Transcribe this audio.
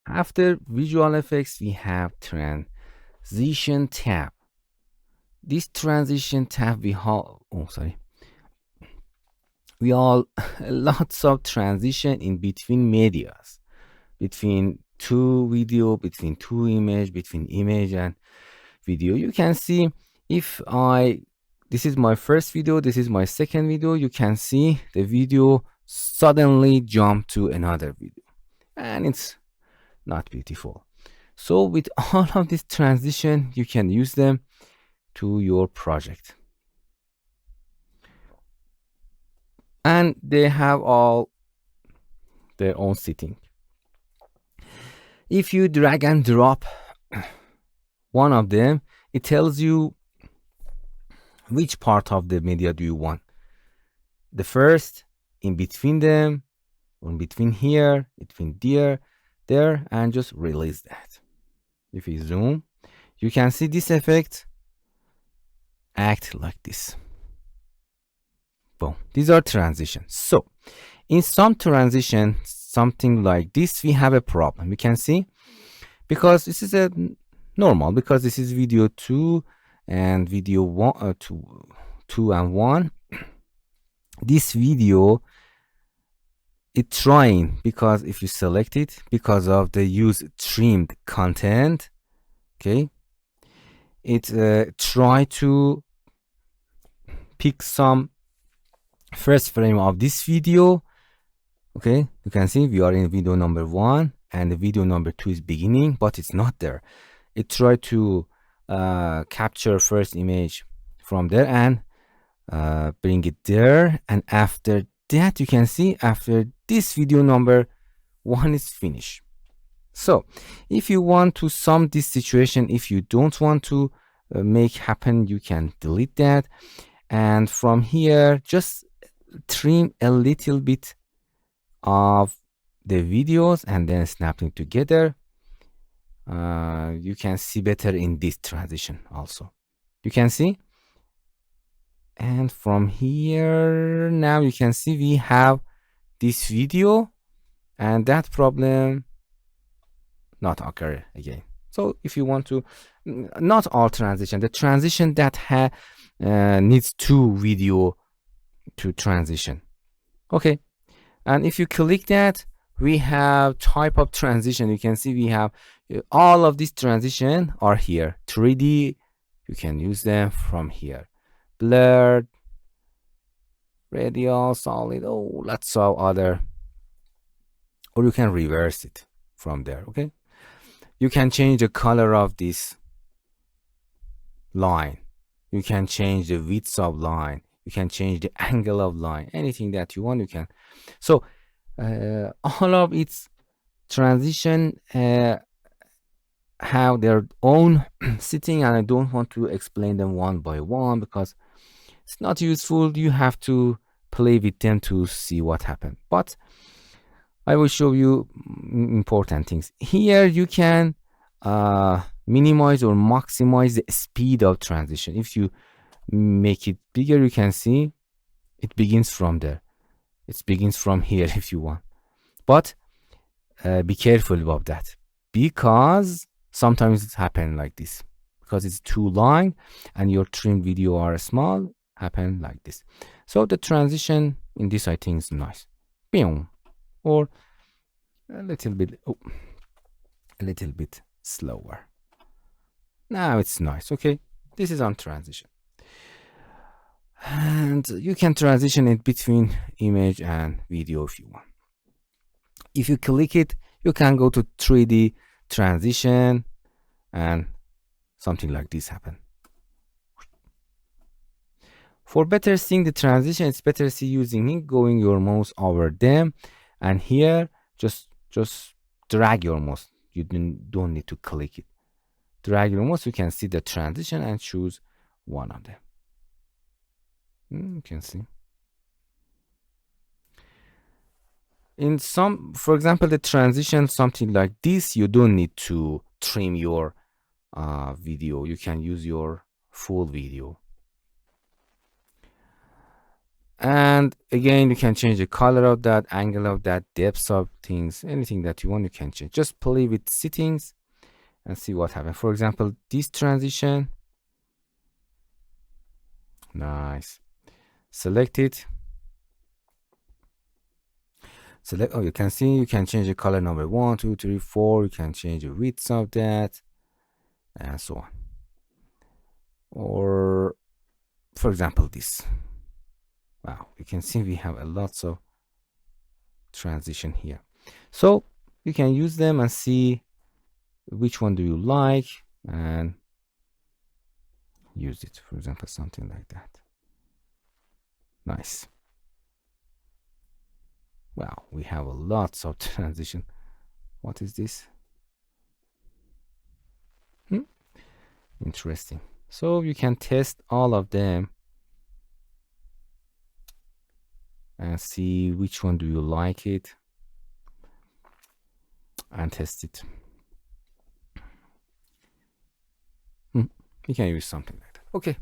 After visual effects, we have transition tab. This transition tab we have, we all lots of transition in between medias, between two video, between two image, between image and video. You can see if this is my first video, this is my second video, you can see the video suddenly jump to another video, and it's not beautiful. So with all of this transition, you can use them to your project, and they have all their own setting. If you drag and drop one of them, it tells you which part of the media do you want. The first, in between them, or in between here, between there, and just release that. If you zoom, you can see this effect act like this. Boom. These are transitions. So in some transition, something like this, we have a problem. You can see, because this is a normal, because this is video 2 and video 1, 2 and 1. This video, it's trying, because if you select it, because of the use trimmed content, okay, it try to pick some first frame of this video. Okay, you can see we are in video number 1 and the video number 2 is beginning, but it's not there. It tried to capture first image from there and bring it there, and after that you can see after this video number 1 is finished. So if you want to sum this situation, if you don't want to make happen, you can delete that, and from here just trim a little bit of the videos and then snap them together. You can see better in this transition also. You can see, and from here now you can see we have this video, and that problem not occur again. So if you want to, not all transition, the transition that needs 2 video to transition. Okay, and if you click that, we have type of transition. You can see we have all of these transition are here. 3D, you can use them from here. Blurred, radial, solid, lots of other, or you can reverse it from there. Okay, you can change the color of this line, you can change the width of line, you can change the angle of line, anything that you want you can. So all of its transition have their own setting, and I don't want to explain them one by one because it's not useful. You have to play with them to see what happened, but I will show you important things. Here you can minimize or maximize the speed of transition. If you make it bigger, you can see it begins from there. It begins from here if you want, but be careful about that, because sometimes it happens like this, because it's too long and your trim video are small, happen like this. So the transition in this I think is nice. Or a little bit slower. Now it's nice. Okay, this is on transition, and you can transition it between image and video if you want. If you click it, you can go to 3D transition, and something like this happen. For better seeing the transition, it's better see using it, going your mouse over them, and here just drag your mouse. You don't need to click it. Drag your mouse, you can see the transition and choose one of them. You can see. In some, for example, the transition, something like this, you don't need to trim your video. You can use your full video. And again, you can change the color of that, angle of that, depth of things, anything that you want, you can change. Just play with settings and see what happens. For example, this transition, nice. Select it. Select, oh, you can see, you can change the color number 1, 2, 3, 4. You can change the width of that, and so on. Or, for example, this. Wow, you can see we have a lots of transition here. So you can use them and see which one do you like and use it. For example, something like that. Nice. Wow, we have a lots of transition. What is this? Interesting. So you can test all of them and see which one do you like it and test it. You can use something like that. Okay.